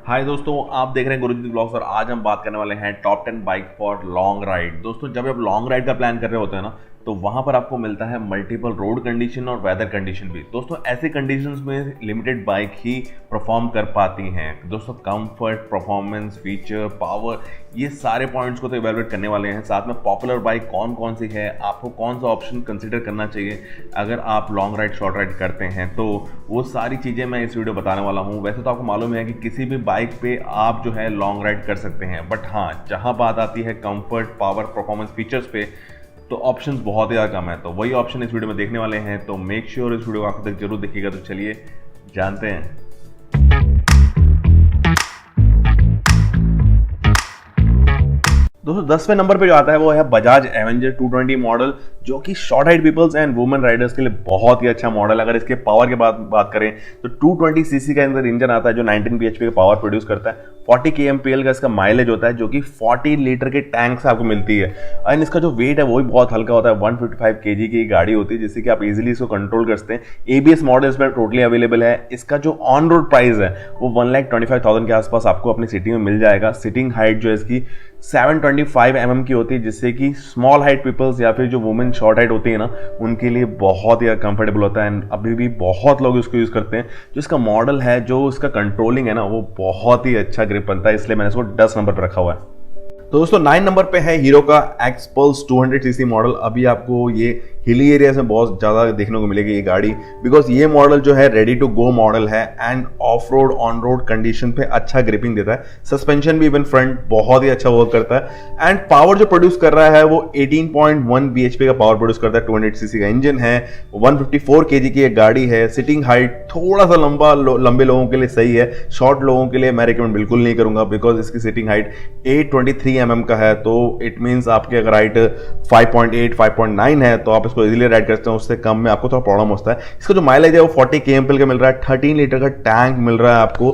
हाय दोस्तों, आप देख रहे हैं गुरुजी ब्लॉग्स और आज हम बात करने वाले हैं top 10 bike for long ride. दोस्तों, जब आप लॉन्ग राइड का प्लान कर रहे होते हैं ना, तो वहां पर आपको मिलता है मल्टीपल रोड कंडीशन और वेदर कंडीशन भी। दोस्तों, ऐसे कंडीशंस में लिमिटेड बाइक ही परफॉर्म कर पाती हैं। दोस्तों, कंफर्ट, परफॉर्मेंस, फीचर, पावर, ये सारे पॉइंट्स को तो इवैल्यूएट करने वाले हैं। साथ में पॉपुलर बाइक कौन कौन सी है, आपको कौन सा ऑप्शन कंसिडर करना चाहिए अगर आप लॉन्ग राइड शॉर्ट राइड करते हैं, तो वो सारी चीज़ें मैं इस वीडियो बताने वाला हूँ। वैसे तो आपको मालूम है कि किसी भी बाइक पे आप जो है लॉन्ग राइड कर सकते हैं, बट हाँ, जहाँ बात आती है कंफर्ट, पावर, परफॉर्मेंस, फीचर्स पे, तो ऑप्शंस बहुत ही ज़्यादा कम है। तो वही ऑप्शन इस वीडियो में देखने वाले हैं, तो मेक श्योर इस वीडियो को आखिर तक जरूर देखिएगा। तो चलिए जानते हैं। दोस्तों, 10वें नंबर पे जो आता है वो है बजाज एवेंजर 220 मॉडल, जो कि short height peoples and women riders के लिए बहुत ही अच्छा मॉडल है। अगर इसके पावर के बात करें तो 220 सीसी का अंदर इंजन आता है जो 19 bhp का पावर प्रोड्यूस करता है। 40 kmpl का इसका माइलेज होता है, जो कि 40 लीटर के टैंक से आपको मिलती है। एंड इसका जो वेट है वो भी बहुत हल्का होता है। 155 kg की गाड़ी होती है, जिससे कि आप इजीली इसको कंट्रोल कर सकते हैं। ABS मॉडल इसमें टोटली अवेलेबल है। इसका जो ऑन रोड प्राइस है वो 1,25,000 के आसपास आपको अपनी सिटी में मिल जाएगा। सिटिंग हाइट जो है इसकी 725 mm की होती है, जिससे कि स्मॉल हाइट पीपल्स या फिर जो वुमेन शॉर्ट हाइट होती है ना, उनके लिए बहुत ही कंफर्टेबल होता है। एंड अभी भी बहुत लोग इसको यूज़ करते हैं। जो इसका मॉडल है, जो इसका कंट्रोलिंग है ना, वो बहुत ही अच्छा ग्रिप बनता है, इसलिए मैंने इसको 10 नंबर पर रखा हुआ है। तो दोस्तों, 9 नंबर पे है हीरो का एक्सपल्स 200 सीसी मॉडल। अभी आपको ये हिली एरियाज में बहुत ज़्यादा देखने को मिलेगी ये गाड़ी, बिकॉज ये मॉडल जो है रेडी टू गो मॉडल है end of road on road condition पे अच्छा ग्रिपिंग देता है। सस्पेंशन भी इवन फ्रंट बहुत ही अच्छा वर्क करता है। एंड पावर जो प्रोड्यूस कर रहा है वो 18.1 bhp का पावर प्रोड्यूस करता है। 200 सीसी का इंजन है, 154 kg की एक गाड़ी है। सिटिंग हाइट थोड़ा सा लंबे लोगों के लिए सही है, शॉर्ट लोगों के लिए मैं रिकमेंड बिल्कुल नहीं करूंगा, बिकॉज इसकी सिटिंग हाइट 823 mm का है। तो इट मीन्स आपके अगर हाइट 5.8 5.9 है तो आप इसको इजीली राइड करते हैं। उससे कम में आपको थोड़ा प्रॉब्लम होता है। इसका जो माइलेज है वो 40 kmpl का मिल रहा है। 13 लीटर का टैंक मिल रहा है आपको।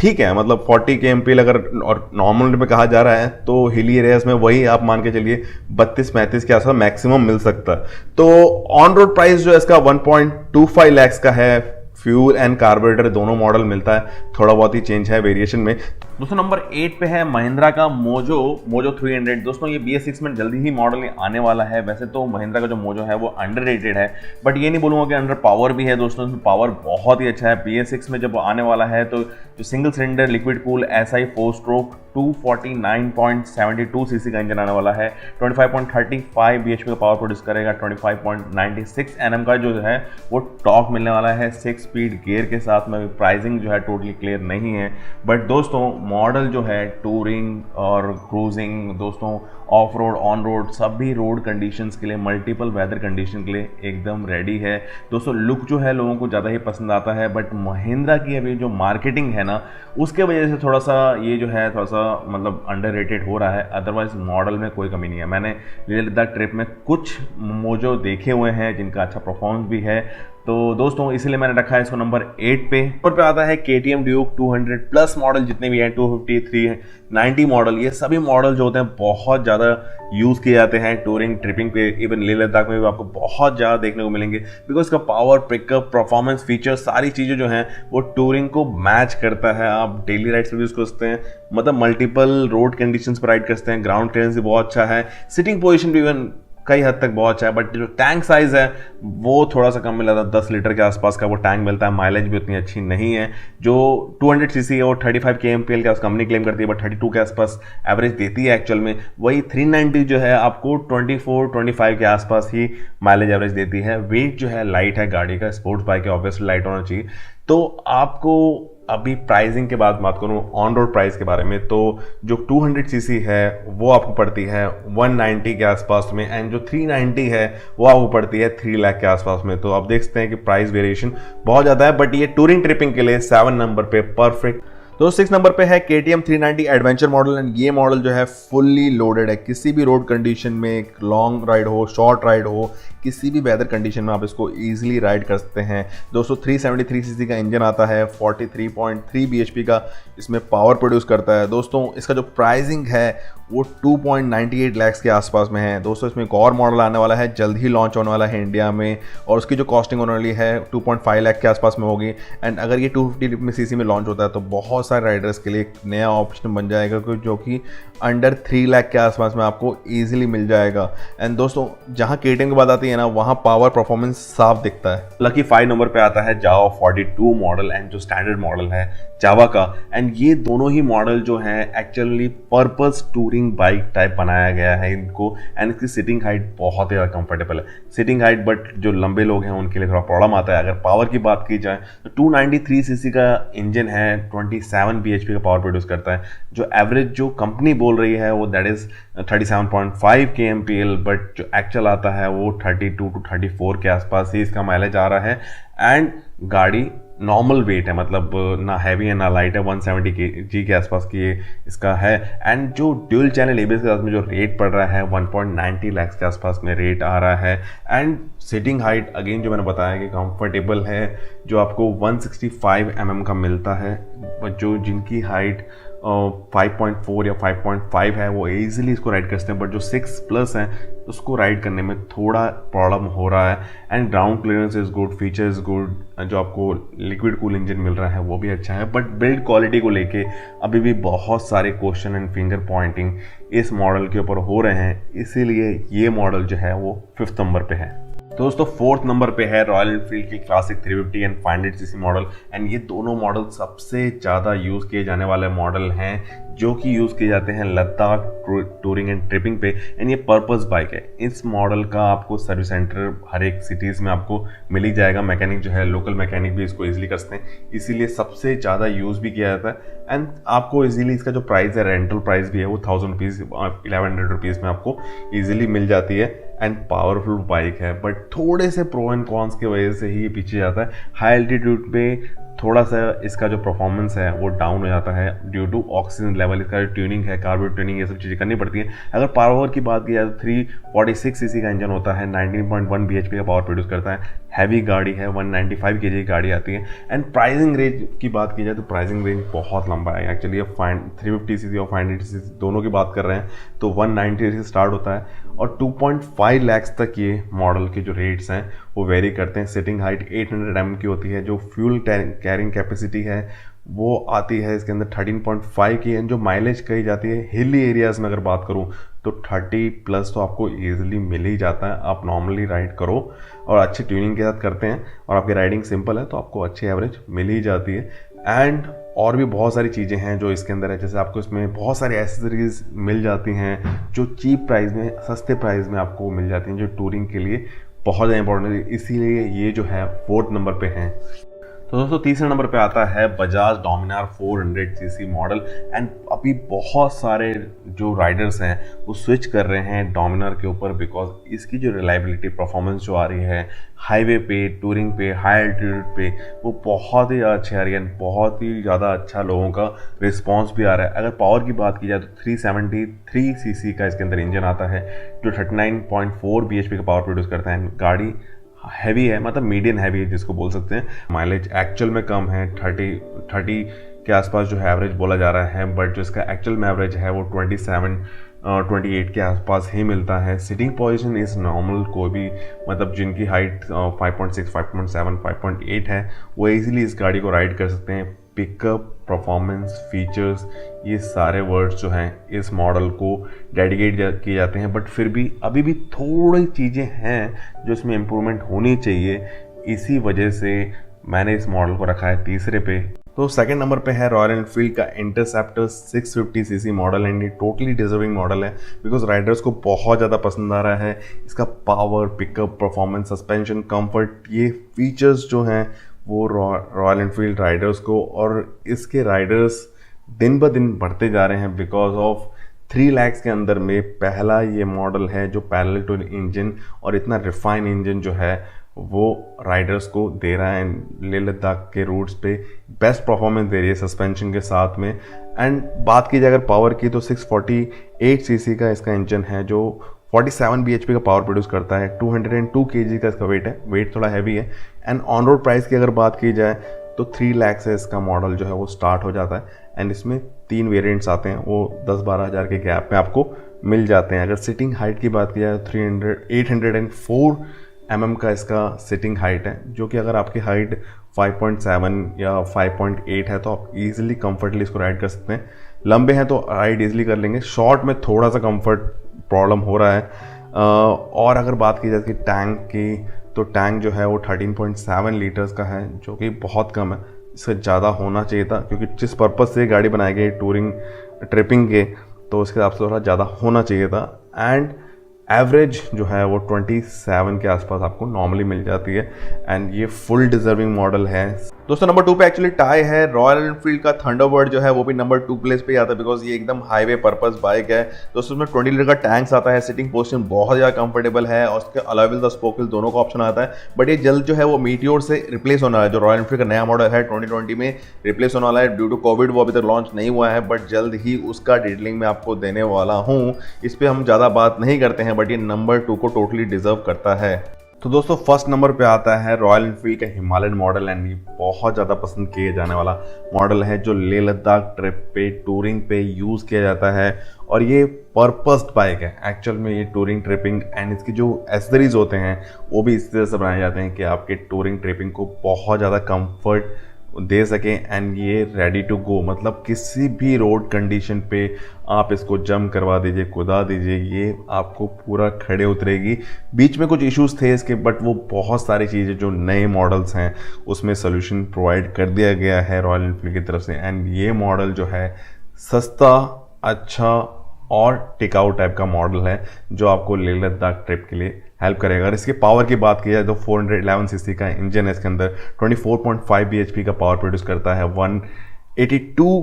ठीक है, मतलब 40 kmpl अगर और नॉर्मल में कहा जा रहा है तो हिली एरियाज में वही आप मान के चलिए 32-35 के आसपास मैक्सिमम मिल सकता है। तो ऑन रोड प्राइस जो है इसका 1.25 lakhs का है। फ्यूल एंड कार्बोरेटर दोनों मॉडल मिलता है, थोड़ा बहुत ही चेंज है वेरिएशन में। दोस्तों, नंबर 8 पे है महिंद्रा का मोजो 300। दोस्तों, ये BS6 में जल्दी ही मॉडल आने वाला है। वैसे तो महिंद्रा का जो मोजो है वो अंडररेटेड है, बट ये नहीं बोलूँगा कि अंडर पावर भी है। दोस्तों, इसमें पावर बहुत ही अच्छा है। BS6 में जब आने वाला है तो जो single cylinder liquid cool SI 4 stroke 249.72 CC का इंजन आने वाला है। 25.35 bhp का पावर प्रोड्यूस करेगा। 25.96 Nm का जो है वो टॉर्क मिलने वाला है 6 स्पीड गियर के साथ में। प्राइसिंग जो है टोटली क्लियर नहीं है, बट दोस्तों मॉडल जो है टूरिंग और क्रूजिंग, दोस्तों ऑफ रोड ऑन रोड सभी रोड कंडीशंस के लिए, मल्टीपल वेदर कंडीशन के लिए एकदम रेडी है। दोस्तों, लुक जो है लोगों को ज़्यादा ही पसंद आता है, बट महिंद्रा की अभी जो मार्केटिंग है ना, उसके वजह से थोड़ा सा ये जो है थोड़ा सा मतलब अंडररेटेड हो रहा है। अदरवाइज मॉडल में कोई कमी नहीं है। मैंने लेह लद्दाख ट्रिप में कुछ मोजो देखे हुए हैं जिनका अच्छा परफॉर्मेंस भी है। तो दोस्तों, इसीलिए मैंने रखा है इसको नंबर 8 पे। ऊपर पे आता है KTM ड्यूक 200 प्लस मॉडल, जितने भी हैं 250, 390 मॉडल, ये सभी मॉडल जो होते हैं बहुत ज़्यादा यूज़ किए जाते हैं टूरिंग ट्रिपिंग पे। इवन लेह लद्दाख में भी आपको बहुत ज़्यादा देखने को मिलेंगे, बिकॉज इसका पावर, पिकअप, परफॉर्मेंस, फीचर, सारी चीज़ें जो हैं वो टूरिंग को मैच करता है। आप डेली राइड्स पर यूज़ कर सकते हैं, मतलब मल्टीपल रोड कंडीशंस पर राइड कर सकते हैं। ग्राउंड क्लियरेंस भी बहुत अच्छा है। सिटिंग पोजिशन भी इवन कई हद तक बहुत अच्छा है, बट जो टैंक साइज है वो थोड़ा सा कम मिला था। 10 लीटर के आसपास का वो टैंक मिलता है। माइलेज भी उतनी अच्छी नहीं है। जो 200 सीसी है वो 35 kmpl का कंपनी क्लेम करती है, बट 32 के आसपास एवरेज देती है एक्चुअल में। वही 390 जो है आपको 24-25 के आसपास ही माइलेज एवरेज देती है। वेट जो है लाइट है गाड़ी का, स्पोर्ट्स बाइक है, ऑब्वियसली लाइट होना चाहिए। तो आपको अभी प्राइसिंग के बाद बात करूं ऑन रोड प्राइस के बारे में, तो जो 200 सीसी है वो आपको पड़ती है 190 के आसपास में, एंड जो 390 है वो आपको पड़ती है 3 लाख के आसपास में। तो आप देख सकते हैं कि प्राइस वेरिएशन बहुत ज़्यादा है, बट ये टूरिंग ट्रिपिंग के लिए 7 नंबर पे परफेक्ट। तो 6 नंबर पे है KTM 390 एडवेंचर मॉडल। एंड ये मॉडल जो है फुल्ली लोडेड है। किसी भी रोड कंडीशन में, लॉन्ग राइड हो, शॉर्ट राइड हो, किसी भी वेदर कंडीशन में आप इसको ईजिली राइड कर सकते हैं। दोस्तों 373 सीसी का इंजन आता है, 43.3 bhp का इसमें पावर प्रोड्यूस करता है। दोस्तों इसका जो प्राइसिंग है वो 2.98 लाख के आसपास में है। दोस्तों इसमें एक और मॉडल आने वाला है, जल्द ही लॉन्च होने वाला है इंडिया में, और उसकी जो कॉस्टिंग होने वाली है 2.5 लाख के आसपास में होगी। एंड अगर ये 250 सीसी में लॉन्च होता है तो बहुत सारे राइडर्स के लिए एक नया ऑप्शन बन जाएगा, जो कि अंडर 3 लाख के आसपास में आपको ईजिली मिल जाएगा। एंड दोस्तों जहाँ केटीएम की बात आती है ना, वहाँ पावर परफॉर्मेंस साफ दिखता है। लकी 5 नंबर पे आता है जावा 42 मॉडल एंड जो स्टैंडर्ड मॉडल है जावा का। एंड ये दोनों ही मॉडल जो है actually purpose touring bike type बनाया गया है इनको। एंड इसकी सिटिंग हाइट बहुत ही ज़्यादा कंफर्टेबल है सिटिंग हाइट, बट जो लंबे लोग हैं उनके लिए थोड़ा प्रॉब्लम आता है। अगर पावर की बात की जाए तो 293 सीसी का इंजन है, 27 bhp का पावर प्रोड्यूस करता है। जो एवरेज जो कंपनी बोल रही है वो दैट इज 37.5 kmpl, बट जो एक्चुअल आता है वो 32 to 34 के आसपास ही इसका माइलेज आ रहा है। एंड गाड़ी नॉर्मल वेट है, मतलब ना हैवी है ना लाइट है, 170 kg के आसपास की इसका है। एंड जो ड्यूल चैनल एबीएस के साथ में जो रेट पड़ रहा है 1.90 लाख के आसपास में रेट आ रहा है। एंड सिटिंग हाइट अगेन जो मैंने बताया कि कंफर्टेबल है, जो आपको 165 mm का मिलता है, जो जिनकी हाइट 5.4 या 5.5 है वो इजीली इसको राइड कर सकते हैं, बट जो 6+ है उसको राइड करने में थोड़ा प्रॉब्लम हो रहा है। And ground clearance is good, feature is good, जो आपको लिक्विड कूल इंजन मिल रहा है वो भी अच्छा है, बट बिल्ड क्वालिटी को लेके अभी भी बहुत सारे क्वेश्चन एंड फिंगर पॉइंटिंग इस मॉडल के ऊपर हो रहे हैं, इसीलिए ये मॉडल जो है वो 5th नंबर पे है। दोस्तों 4th नंबर पे है रॉयल एनफील्ड की classic 350 and 500 CC model. And ये दोनों मॉडल सबसे ज़्यादा यूज़ किए जाने वाले मॉडल हैं, जो कि यूज़ किए जाते हैं लद्दाख टूरिंग एंड ट्रिपिंग पे। एंड ये पर्पस बाइक है। इस मॉडल का आपको सर्विस सेंटर हर एक सिटीज़ में आपको मिल ही जाएगा, मैकेनिक जो है लोकल मैकेनिक भी इसको ईजिली कर सकते हैं, इसीलिए सबसे ज़्यादा यूज़ भी किया जाता है। एंड आपको इजीली इसका जो प्राइस है, रेंटल प्राइस भी है वो 1000 रुपीज़ 1100 रुपीज़ में आपको ईजिली मिल जाती है। एंड पावरफुल बाइक है, बट थोड़े से प्रो एंड कॉन्स की वजह से ही ये पीछे जाता है। हाई एल्टीट्यूड पे थोड़ा सा इसका जो परफॉर्मेंस है वो डाउन हो जाता है ड्यू टू ऑक्सीजन लेवल। इसका जो ट्यूनिंग है, कार्बोरेट ट्यूनिंग, ये सब चीज़ें करनी पड़ती हैं। अगर पावर की बात की जाए तो 346 सीसी का इंजन होता है, 19.1 bhp का पावर प्रोड्यूस करता है। हैवी गाड़ी है, 195 kg की गाड़ी आती है। एंड प्राइसिंग रेंज की बात की जाए तो प्राइसिंग रेंज बहुत लंबा है एक्चुअली। ये 350 सीसी और 500 सीसी दोनों की बात कर रहे हैं तो 190 से स्टार्ट होता है, और 2.5 लाख तक ये मॉडल के जो रेट्स हैं वो वेरी करते हैं। सिटिंग हाइट 800 mm की होती है। जो फ्यूल कैरिंग कैपेसिटी है वो आती है इसके अंदर 13.5 की। जो माइलेज कही जाती है हिली एरियाज़ में अगर बात करूँ तो 30+ तो आपको ईजिली मिल ही जाता है। आप नॉर्मली राइड करो और अच्छी ट्यूनिंग के साथ करते हैं और आपकी राइडिंग सिंपल है तो आपको अच्छी एवरेज मिल ही जाती है। एंड और भी बहुत सारी चीज़ें हैं जो इसके अंदर है, जैसे आपको इसमें बहुत सारी एसेसरीज मिल जाती हैं जो चीप प्राइस में, सस्ते प्राइस में आपको मिल जाती हैं, जो टूरिंग के लिए बहुत ज़्यादा इंपॉर्टेंट है। इसीलिए ये जो है 4th नंबर पे है। तो दोस्तों 3रे नंबर पे आता है Bajaj Dominar 400 CC model. And अभी बहुत सारे जो राइडर्स हैं वो स्विच कर रहे हैं डोमिनार के ऊपर, बिकॉज इसकी जो रिलायबिलिटी परफॉर्मेंस जो आ रही है हाईवे पे, टूरिंग पे, हाई एल्टीट्यूड पे, वो बहुत ही अच्छी आ रही है। बहुत ही ज़्यादा अच्छा लोगों का रिस्पॉन्स भी आ रहा है। अगर पावर की बात की जाए तो 373 सीसी का इसके अंदर इंजन आता है, जो 39.4 bhp का पावर प्रोड्यूस करता है। गाड़ी हैवी है, मतलब मीडियम हैवी है जिसको बोल सकते हैं। माइलेज एक्चुअल में कम है, 30 के आसपास जो है एवरेज बोला जा रहा है, बट जो इसका एक्चुअल में एवरेज है वो 28 के आसपास ही मिलता है। सिटिंग पोजीशन इज नॉर्मल, कोई भी मतलब जिनकी हाइट 5.6, 5.7, 5.8 है वो इजीली इस गाड़ी को राइड कर सकते हैं। पिकअप, परफॉर्मेंस, फीचर्स, ये सारे वर्ड्स जो हैं इस मॉडल को डेडिकेट किए जाते हैं, बट फिर भी अभी भी थोड़ी चीज़ें हैं जो इसमें इम्प्रूवमेंट होनी चाहिए। इसी वजह से मैंने इस मॉडल को रखा है 3रे पे। तो 2nd नंबर पे है रॉयल एनफील्ड का इंटरसेप्टर 650 सीसी मॉडल। एंड ये टोटली डिजर्विंग मॉडल है बिकॉज राइडर्स को बहुत ज़्यादा पसंद आ रहा है। इसका power, pickup, performance, suspension, comfort, ये फीचर्स जो हैं वो रॉयल एनफील्ड राइडर्स को, और इसके राइडर्स दिन ब दिन बढ़ते जा रहे हैं बिकॉज ऑफ 3 लाख के अंदर में पहला ये मॉडल है जो पैरेलल टू इंजन और इतना रिफाइन इंजन जो है वो राइडर्स को दे रहा है। लेह लद्दाख के रूट्स पे बेस्ट परफॉर्मेंस दे रही है सस्पेंशन के साथ में। एंड बात की जाए अगर पावर की तो 648 सीसी का इसका इंजन है, जो 47 bhp का पावर प्रोड्यूस करता है, 202 kg का इसका वेट है, वेट थोड़ा हैवी है। एंड ऑन रोड प्राइस की अगर बात की जाए तो 3 लाख से इसका मॉडल जो है वो स्टार्ट हो जाता है। एंड इसमें 3 वेरिएंट्स आते हैं, वो 10-12 हज़ार के गैप में आपको मिल जाते हैं। अगर सिटिंग हाइट की बात की जाए तो 804 mm का इसका सिटिंग हाइट है, जो कि अगर आपकी हाइट 5.7 या 5.8 है तो आप इजीली कंफर्टली इसको राइड कर सकते हैं। लंबे हैं तो राइड इजीली कर लेंगे, शॉर्ट में थोड़ा सा कंफर्ट प्रॉब्लम हो रहा है। और अगर बात की जाए कि टैंक की, तो टैंक जो है वो 13.7 लीटर्स का है, जो कि बहुत कम है, इससे ज़्यादा होना चाहिए था, क्योंकि जिस पर्पज़ से गाड़ी बनाई गई टूरिंग ट्रिपिंग के, तो उसके हिसाब से थोड़ा ज़्यादा होना चाहिए था। एंड एवरेज जो है वो 27 के आसपास आपको नॉर्मली मिल जाती है। एंड ये फुल डिजर्विंग मॉडल है। दोस्तों नंबर 2 पे एक्चुअली टाई है रॉयल एनफील्ड का थंडरबर्ड, जो है वो भी नंबर 2 प्लेस पे आता है, बिकॉज ये एकदम हाईवे पर्पस बाइक है। दोस्तों उसमें 20 लीटर का टैंक्स आता है, सिटिंग पोजीशन बहुत ज़्यादा कंफर्टेबल है, और उसके अलॉय व्हील स्पोक व्हील दोनों का ऑप्शन आता है। बट ये जल्द जो है वो मीटियोर से रिप्लेस होना है, जो रॉयल एनफील्ड का नया मॉडल है 2020 में रिप्लेस होने वाला है। ड्यू टू कोविड वो अभी तक लॉन्च नहीं हुआ है, बट जल्द ही उसका डिटेलिंग में आपको देने वाला हूँ। इस पर हम ज़्यादा बात नहीं करते हैं, बट ये नंबर 2 को टोटली डिजर्व करता है। तो दोस्तों फर्स्ट नंबर पे आता है रॉयल एनफील्ड का हिमालयन मॉडल। एंड ये बहुत ज़्यादा पसंद किए जाने वाला मॉडल है, जो लेह लद्दाख ट्रिप पे टूरिंग पे यूज़ किया जाता है। और ये पर्पस्ड बाइक है एक्चुअल में, ये टूरिंग ट्रिपिंग एंड इसकी जो एसेसरीज होते हैं वो भी इस तरह से बनाए जाते हैं कि आपके टूरिंग ट्रिपिंग को बहुत ज़्यादा कंफर्ट दे सकें। एंड ये रेडी टू गो, मतलब किसी भी रोड कंडीशन पे आप इसको जंप करवा दीजिए, कुदा दीजिए, ये आपको पूरा खड़े उतरेगी। बीच में कुछ इश्यूज थे इसके, बट वो बहुत सारी चीज़ें जो नए मॉडल्स हैं उसमें सोल्यूशन प्रोवाइड कर दिया गया है रॉयल एनफील्ड की तरफ से। एंड ये मॉडल जो है सस्ता, अच्छा और टिकाऊ टाइप का मॉडल है, जो आपको लेह लद्दाख ट्रिप के लिए हेल्प करेगा। अगर इसके पावर की बात की जाए तो 411 सीसी का इंजन है इसके अंदर, 24.5 bhp का पावर प्रोड्यूस करता है, 182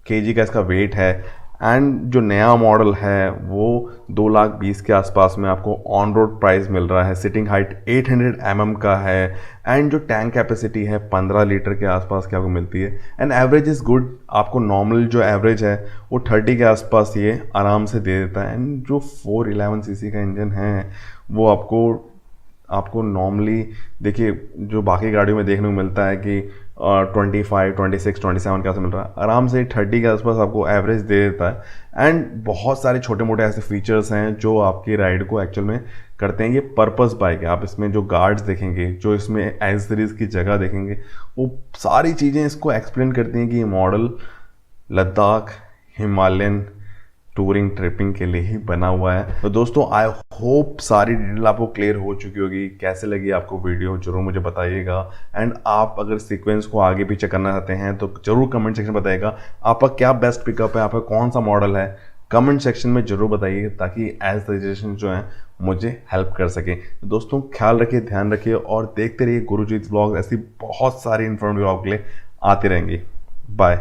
kg का इसका वेट है। एंड जो नया मॉडल है वो 2,20,000 के आसपास में आपको ऑन रोड प्राइस मिल रहा है। सिटिंग हाइट 800 mm का है। एंड जो टैंक कैपेसिटी है 15 लीटर के आसपास की आपको मिलती है। एंड एवरेज इज़ गुड, आपको नॉर्मल जो एवरेज है वो 30 के आसपास ये आराम से दे देता है। एंड जो 411 सीसी का इंजन है वो आपको नॉर्मली देखिए जो बाकी गाड़ियों में देखने को मिलता है कि 25, 26, 27 के आसपास मिल रहा है, आराम से 30 के आसपास आपको एवरेज दे देता है। एंड बहुत सारे छोटे मोटे ऐसे फीचर्स हैं जो आपकी राइड को एक्चुअल में करते हैं। ये पर्पस बाइक है, आप इसमें जो गार्ड्स देखेंगे, जो इसमें एसेसरीज की जगह देखेंगे, वो सारी चीज़ें इसको एक्सप्लेन करती हैं कि ये model Ladakh Himalayan touring tripping के लिए ही बना हुआ है। तो दोस्तों आई होप सारी डिटेल आपको क्लियर हो चुकी होगी। कैसे लगी आपको वीडियो जरूर मुझे बताइएगा। एंड आप अगर सीक्वेंस को आगे पीछे करना चाहते हैं तो जरूर कमेंट सेक्शन में बताइएगा आपका क्या बेस्ट पिकअप है, आपका कौन सा मॉडल है, कमेंट सेक्शन में जरूर बताइए, ताकि एज सजेशन जो है मुझे हेल्प कर सके। तो दोस्तों ख्याल रखिए, ध्यान रखिए और देखते रहिए गुरुजीत व्लॉग। ऐसी बहुत सारी इन्फॉर्मेटिव आपके लिए आती रहेंगी। बाय।